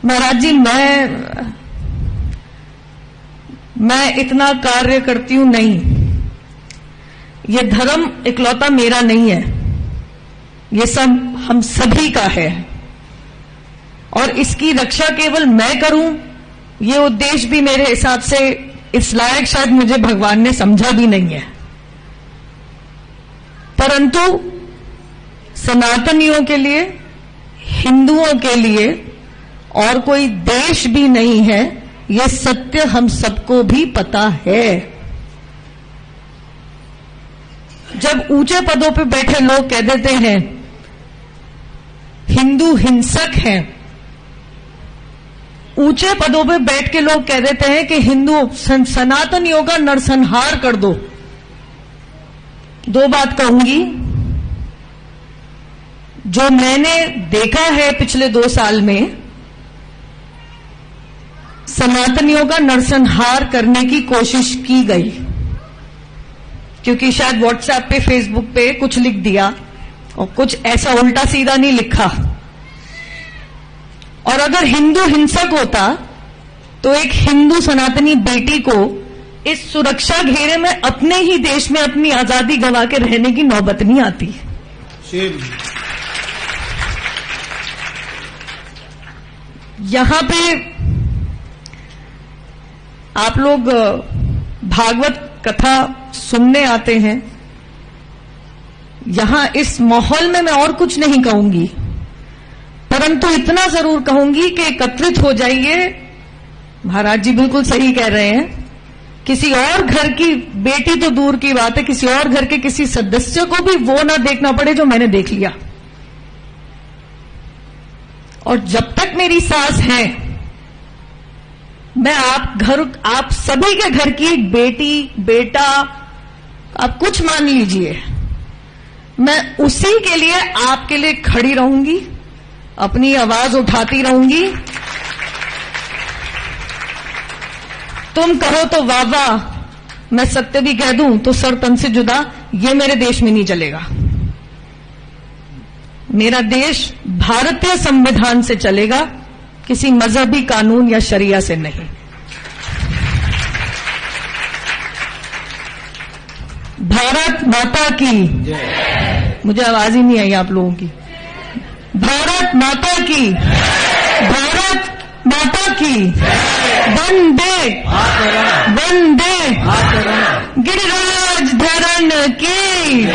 महाराज जी, मैं इतना कार्य करती हूं नहीं। ये धर्म इकलौता मेरा नहीं है, ये सब हम सभी का है और इसकी रक्षा केवल मैं करूं, ये उद्देश्य भी मेरे हिसाब से इस लायक शायद मुझे भगवान ने समझा भी नहीं है। परंतु सनातनियों के लिए, हिंदुओं के लिए और कोई देश भी नहीं है, यह सत्य हम सबको भी पता है। जब ऊंचे पदों पर बैठे लोग कह देते हैं हिंदू हिंसक हैं, ऊंचे पदों पर बैठ के लोग कह देते हैं कि हिंदू सनातनियों का नरसंहार कर दो, दो बात कहूंगी। जो मैंने देखा है पिछले 2 साल में, सनातनियों का नरसंहार करने की कोशिश की गई, क्योंकि शायद व्हाट्सएप पे, फेसबुक पे कुछ लिख दिया और कुछ ऐसा उल्टा सीधा नहीं लिखा। और अगर हिंदू हिंसक होता तो एक हिंदू सनातनी बेटी को इस सुरक्षा घेरे में अपने ही देश में अपनी आजादी गंवा के रहने की नौबत नहीं आती। यहां पे आप लोग भागवत कथा सुनने आते हैं। यहां इस माहौल में मैं और कुछ नहीं कहूंगी, परंतु इतना जरूर कहूंगी कि एकत्रित हो जाइए। महाराज जी बिल्कुल सही कह रहे हैं, किसी और घर की बेटी तो दूर की बात है, किसी और घर के किसी सदस्य को भी वो ना देखना पड़े जो मैंने देख लिया। और जब तक मेरी सांस है, मैं आप सभी के घर की एक बेटी, बेटा, आप कुछ मान लीजिए, मैं उसी के लिए आपके लिए खड़ी रहूंगी, अपनी आवाज उठाती रहूंगी। तुम कहो तो वाह वाह, मैं सत्य भी कह दूं तो सर तन से जुदा, ये मेरे देश में नहीं चलेगा। मेरा देश भारतीय संविधान से चलेगा, किसी मजहबी कानून या शरिया से नहीं। भारत माता की, मुझे आवाज ही नहीं आई आप लोगों की। भारत माता की, भारत माता की, वंदे वंदे गिरिराज धरण की।